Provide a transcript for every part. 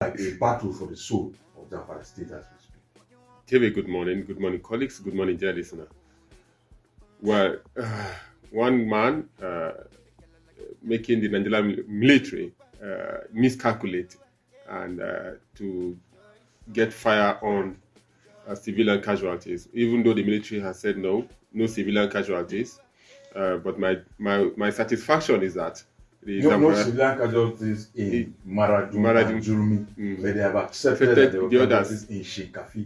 like a battle for the soul of Zamfara State as we speak. Tebe, good morning. Good morning, colleagues. Good morning, dear listener. Well, one man making the Nigerian military miscalculate and to get fire on civilian casualties, even though the military has said no civilian casualties. But my satisfaction is that No civilian casualties in Maradun and Jurumi, but they have accepted that there were the others casualties in Shinkafi.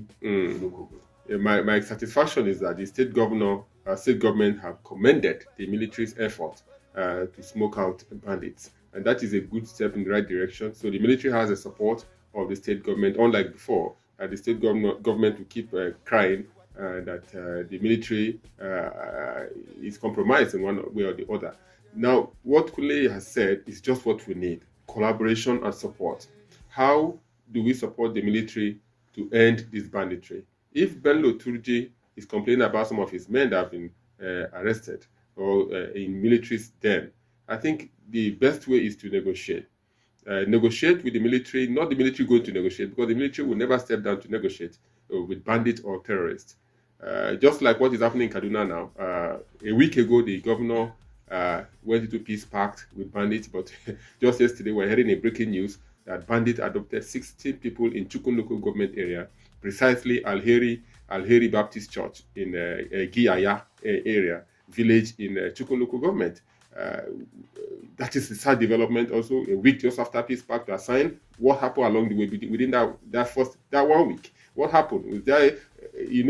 My satisfaction is that the state government have commended the military's effort to smoke out bandits, and that is a good step in the right direction. So the military has the support of the state government, unlike before. The state government will keep crying that the military is compromised in one way or the other. Now, what Kule has said is just what we need: collaboration and support. How do we support the military to end this banditry? If Bello Turji is complaining about some of his men that have been arrested or in military's den, I think the best way is to negotiate. Negotiate with the military, not the military going to negotiate, because the military will never step down to negotiate with bandits or terrorists. Just like what is happening in Kaduna now. A week ago, the governor went into peace pact with bandits, but just yesterday we're hearing a breaking news that bandits adopted 16 people in Chukun local government area, precisely Alheri Baptist Church in Giyaya area, village in Chukun local government. That is a sad development. Also, a week just after peace pact was signed, what happened along the way within that 1 week? What happened? Was there,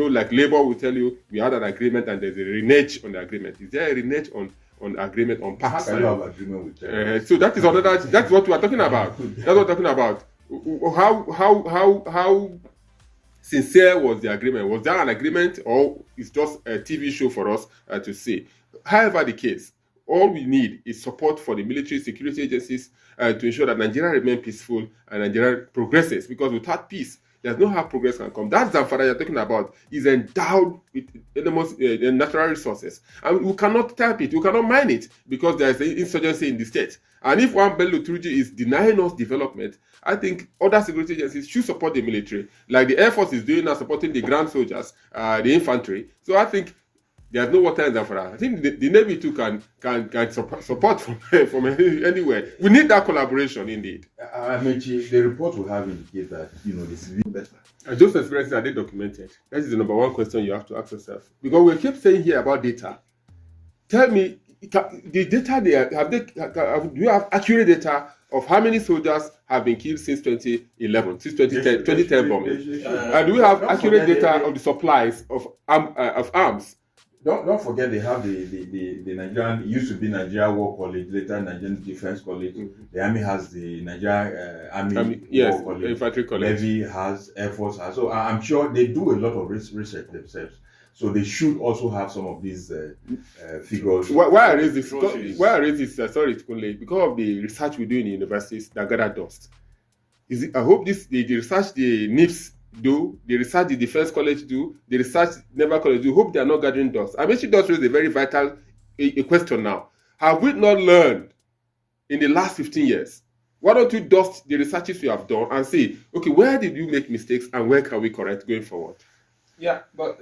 like Labour will tell you, we had an agreement and there's a renege on the agreement. Is there a renege on agreement on pacts? How can you have agreement with so that is another. That's what we are talking about. That's what we're talking about. How sincere was the agreement? Was there an agreement, or it's just a TV show for us to see? However the case, all we need is support for the military security agencies to ensure that Nigeria remains peaceful and Nigeria progresses. Because without peace, there's no how progress can come. That Zamfara you're talking about is endowed with enormous natural resources. And we cannot tap it, we cannot mine it, because there's an insurgency in the state. And if one Bello Turji is denying us development, I think other security agencies should support the military, like the Air Force is doing now, supporting the ground soldiers, the infantry. So I think there's no water in Zamfara. I think the Navy too can support from anywhere. We need that collaboration indeed. The report will have indicated that the civilian better. And those experiences, are they documented? That is the number one question you have to ask yourself. Because we keep saying here about data. Tell me, the data do you have accurate data of how many soldiers have been killed since 2011, since 2010 bombing? And do we have accurate data of the supplies of arms? Don't forget they have the Nigerian, it used to be Nigeria War College, later Nigerian Defense College. Mm-hmm. The Army has the Nigeria Army War College. Infantry College. Navy has, Air Force has. So I'm sure they do a lot of research themselves. So they should also have some of these figures. Why I raise this? Sorry, Kunle, because of the research we do in the universities that gather dust. I hope the research the NIPS do, the research the Defense College do, the research Naval College do, hope they are not gathering dust. I mean, she does raise a very vital a question now. Have we not learned in the last 15 years? Why don't you dust the researches you have done and say, okay, where did you make mistakes and where can we correct going forward? Yeah, but